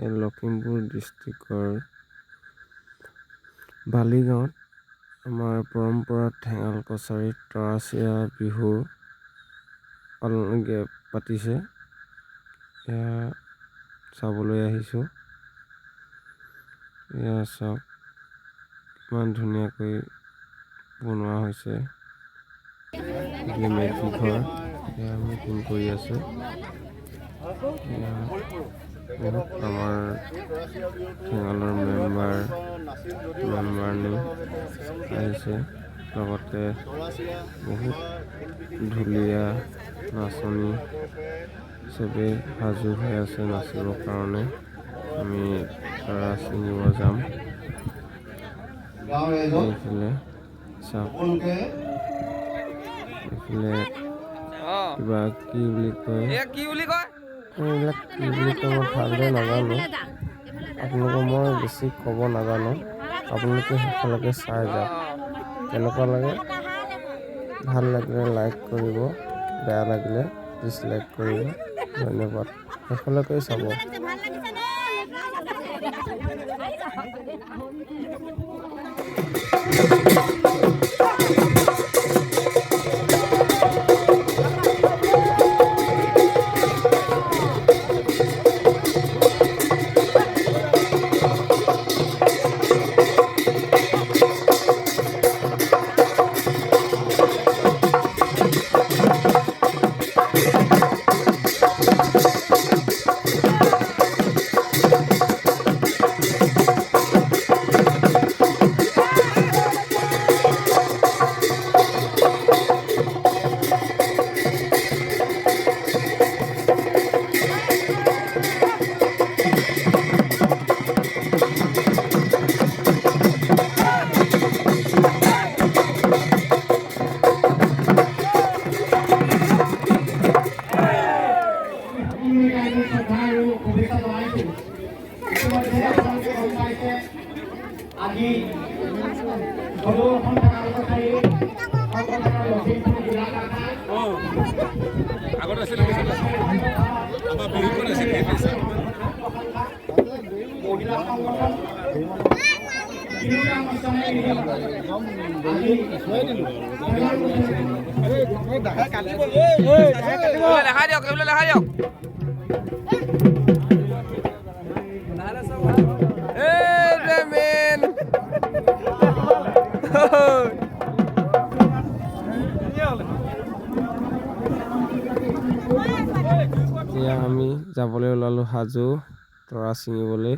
এই লখিমপুৰ ডিষ্ট্ৰিক্টৰ বালিগাঁৱত আমাৰ পৰম্পৰা ঠেঙাল কছাৰীত তৰাচিয়া বিহু পাতিছে। এয়া চাবলৈ আহিছোঁ। এয়া চাওক কিমান ধুনীয়াকৈ বনোৱা হৈছে। মেজি ঘৰ এয়া মিটিং কৰি আছে। বহুত আমাৰ ঠেঙালৰ মেম্বাৰনি আহিছে, লগতে বহুত ঢুলীয়া নাচনী চবেই সাজু হৈ আছে নাচিবৰ কাৰণে। আমি তৰা ছিঙিব যাম। এইফালে চাওক, এইফালে কিবা কি বুলি কয়, এইবিলাক কি বুলি কয় মই ভালদৰে নাজানো। আপোনালোকক মই বেছি ক'ব নাজানো। আপোনালোকে সেইফালকে চাই যাওক কেনেকুৱা লাগে। ভাল লাগিলে লাইক কৰিব, বেয়া লাগিলে ডিছলাইক কৰিব। ধন্যবাদ। সেইফালকে চাব। আজি সদৌখন ঠেঙাল কছাৰী লখিমপুৰ জিলা আগত আছিল আমাৰ বিহুখন আছিল মহিলা সংগঠন লেখাই দিয়ক। এতিয়া আমি যাবলৈ ওলালো সাজু তৰা ছিঙিবলৈ।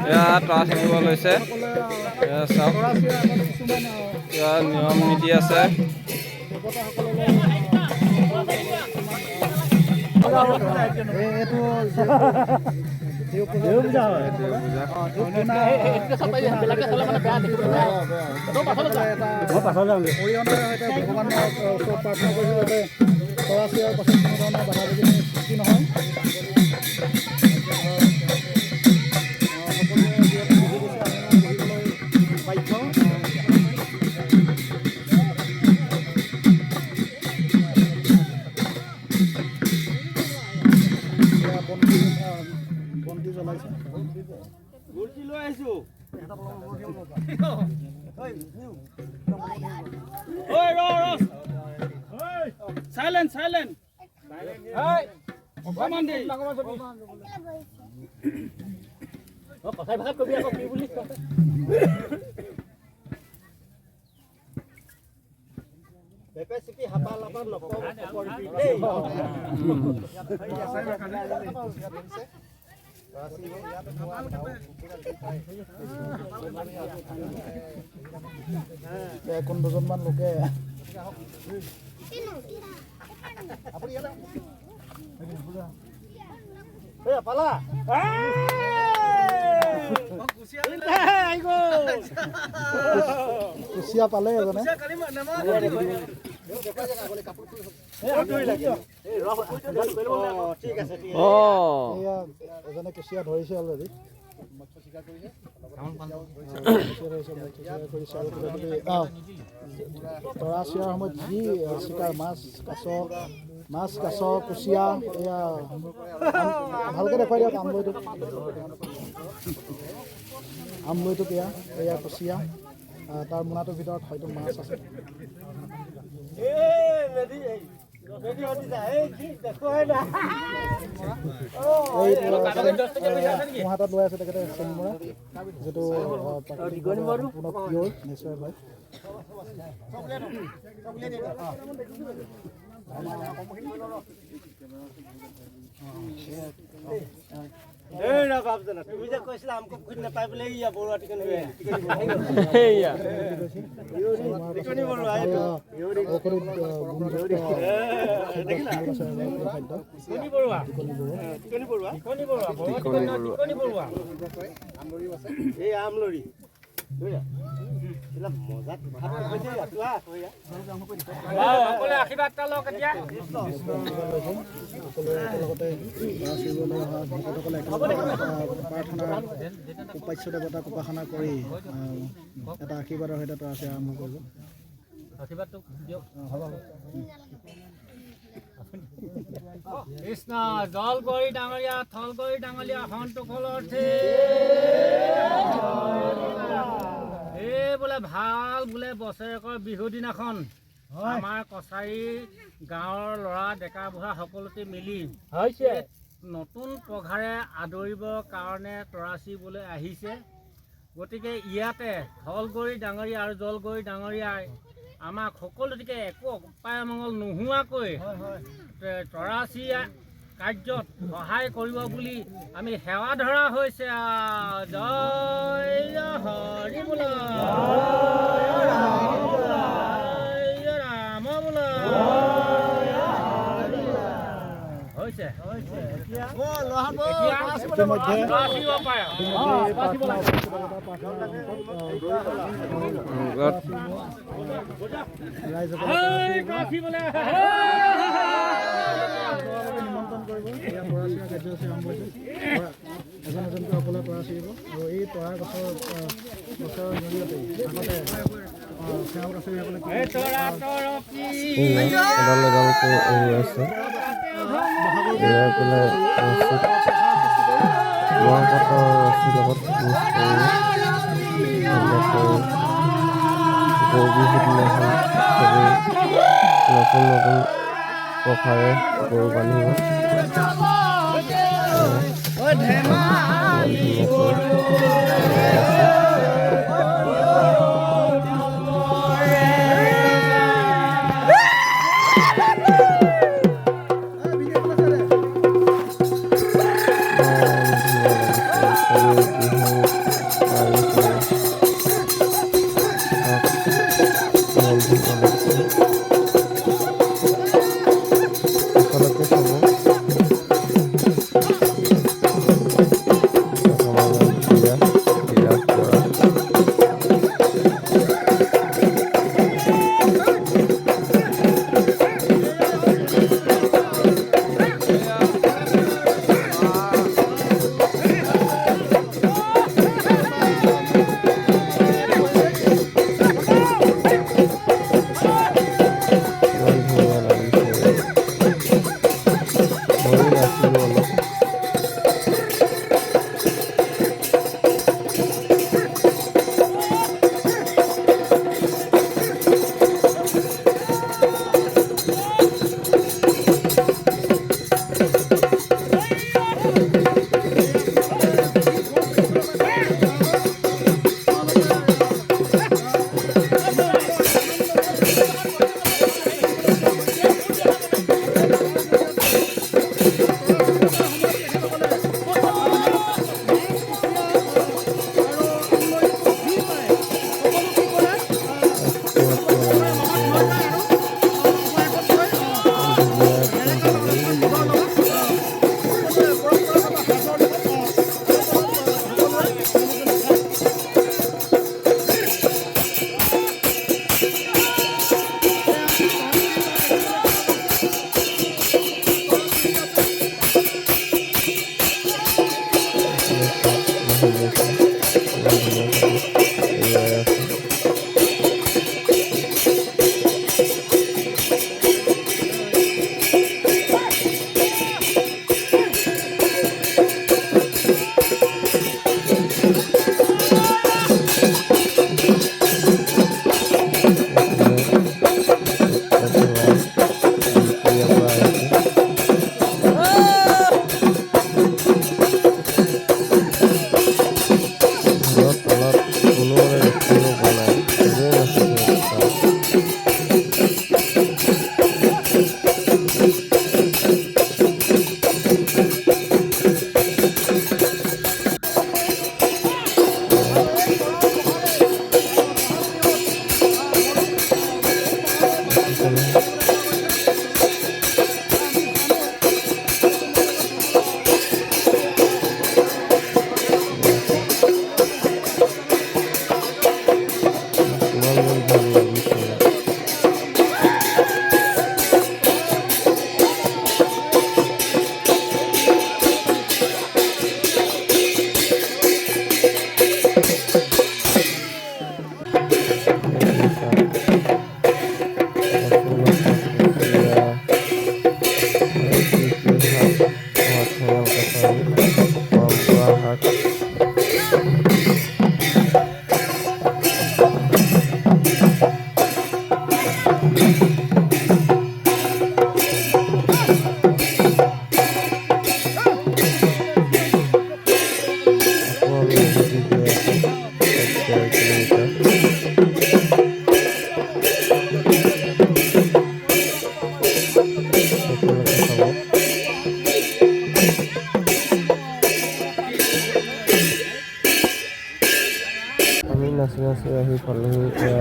এয়া তৰা ছিঙিব লৈছে। এয়া চাওক কিবা নিয়ম নীতি আছে। Silent. Hey. Come on, কথাই ভাষাত কবি আকৌ কি বুলি বেপেচিকি হাপা লাপা নকওঁ কৰিবি দেই কোন দুজনমান লোকে পালা কুচিয়া পালে এজনে এজনে কুচিয়া ধৰিছে অলৰেডি তৰা চিয়াৰ সময়ত যি চিকাৰ মাছ কাছ কুচিয়া এয়া ভালকে দেখুৱাই দিয়ক আমলৈটোক এয়া কুচিয়া তাৰ মোনাটোৰ ভিতৰত হয়তো মাছ আছে হাতত লৈ আছে তেখেতে চেনিমৰা যিটো পিয়ৰ নেচাৰেল হয় তুমি যে কৈছিলা আমক খুঁজি নাপাই বোলে ইয়া বৰুৱা টিকনি আমলৰি আশীৰ্বাদ লওক এতিয়া প্ৰাৰ্থনা উপাস্য দেৱতাক উপাসনা কৰি এটা আশীৰ্বাদৰ সৈতে তৰা চিয়া আৰম্ভ কৰিব আশীৰ্বাদটো দিয়ক কৃষ্ণ জল কৰি ডাঙৰীয়া থল কৰি ডাঙৰীয়া সন্তোষৰ অৰ্থে এই বোলে ভাল বোলে বছৰেকৰ বিহু দিনাখন আমাৰ কছাৰী গাঁৱৰ ল'ৰা ডেকা বুঢ়া সকলোতে মিলি নতুন পঘাৰে আদৰিবৰ কাৰণে তৰাচিবলৈ আহিছে গতিকে ইয়াতে থলগৰি ডাঙৰীয়া আৰু জলগৰি ডাঙৰীয়াই আমাক সকলোটিকে একো উপায় মংগল নোহোৱাকৈ তৰাচি কাৰ্যত সহায় কৰিব বুলি আমি সেৱা ধৰা হৈছে জয় হৰি বোলা ৰাম বোলা হৈছে নিমন্ত্ৰণ কৰিব এয়া তৰাচিয়া কাৰ্যসূচী আৰম্ভ হৈছে এজন এজনকৈ সকলোৱে তৰা চিৰিব আৰু এই তৰা গছৰ জৰিয়তে আগতে সেৱা কাছৰীসকলে নতুন নতুন পথাৰে গৰু বান্ধিব আমি নাচি নাচি আহি পালোহি এতিয়া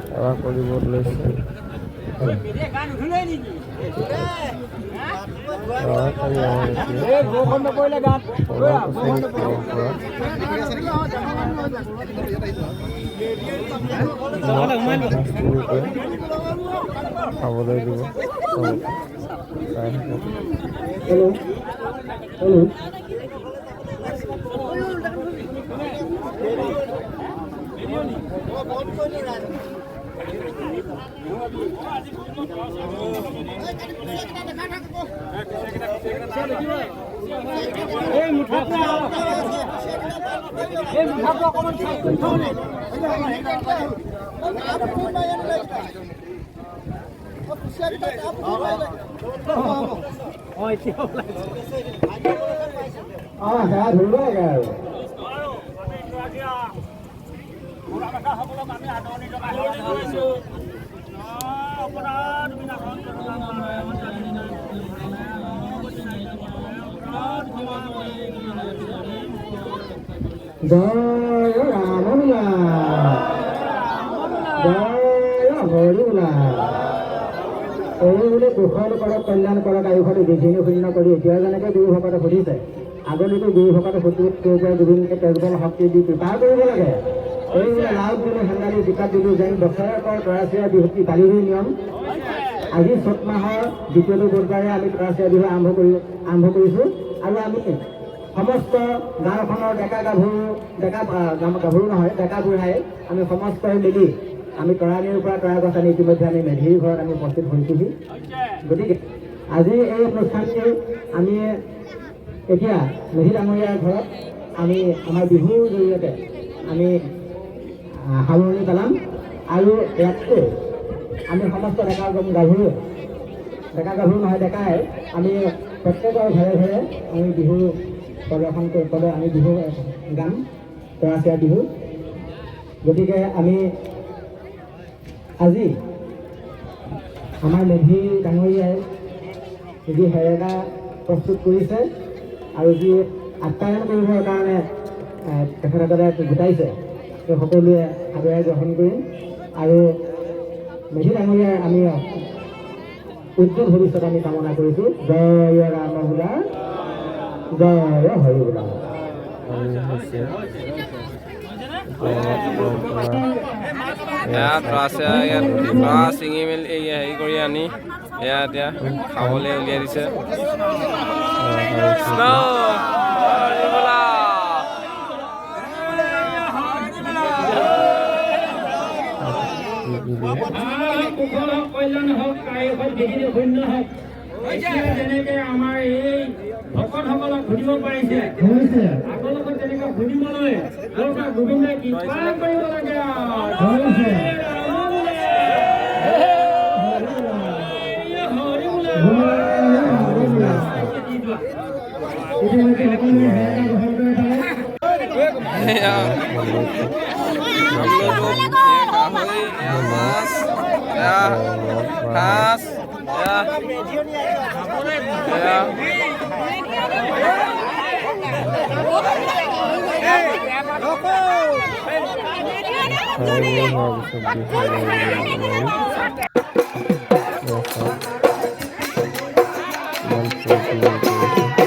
সেৱা কৰিব লৈছে সেৱা কৰি খাবলৈ দিব চাই জয় ৰামলীলা জয় হৰিলা এই বোলে কুশল কৰক কল্যাণ কৰক আয়ুষত বিঘিনি শূন্য কৰি এতিয়া যেনেকৈ গুৰু ভকতে সুধিছে আগলৈকে গুৰু ভকতে সুধিছে গোবিন্দকে তেজবল শক্তি দি কৃপা কৰিব লাগে এই বোলে লাভ দিলো হেঙালি জিকাত দিলো যেন বছৰেকৰ তৰাচীয়া বিহুটি কালিৰ নিয়ম আজি চ'ত মাহৰ দ্বিতীয়টো বুধবাৰে আমি তৰাচীয়া বিহু আৰম্ভ কৰিছোঁ আৰু আমি সমস্ত গাঁওখনৰ ডেকা গাভৰু গাভৰু নহয় ডেকা বুঢ়াই আমি সমস্তই মিলি আমি তৰাণীৰ পৰা তৰা গছানি ইতিমধ্যে আমি মেধিৰ ঘৰত আমি উপস্থিত হৈছোহি গতিকে আজি এই অনুষ্ঠানটি আমি এতিয়া মেধি ডাঙৰীয়াৰ ঘৰত আমি আমাৰ বিহুৰ জৰিয়তে আমি সামৰণি পেলাম আৰু ইয়াতকৈ আমি সমস্ত ডেকা গাভৰু নহয় ডেকাই আমি প্ৰত্যেকৰ ঘৰে ঘৰে আমি বিহু প্ৰদৰ্শন কৰিবলৈ আমি বিহু গাম তৰাচীয়া বিহু গতিকে আমি আজি আমাৰ মেধি ডাঙৰীয়াই যি হেৰেগা প্ৰস্তুত কৰিছে আৰু যি আপ্যায়ন কৰিবৰ কাৰণে তেখেতসকলে গোটাইছে সেই সকলোৱে আদৰাই গ্ৰহণ কৰিম আৰু মেধি ডাঙৰীয়াৰ আমি উজ্জ্বল ভৱিষ্যত আমি কামনা কৰিছোঁ জয় ৰাম বোলা জয় হৰি বোলা চিঙি মেলি হেৰি কৰি আনি এয়া এতিয়া খাবলৈ উলিয়াই দিছে শূন্য হওক এতিয়া যেনেকে আমাৰ এই ভকতসকলক ঘূৰিব পাৰিছে আপোনালোকক তেনেকৈ ঘূৰিবলৈ গোবিন্দই কৃপা কৰিব লাগে One, two, three,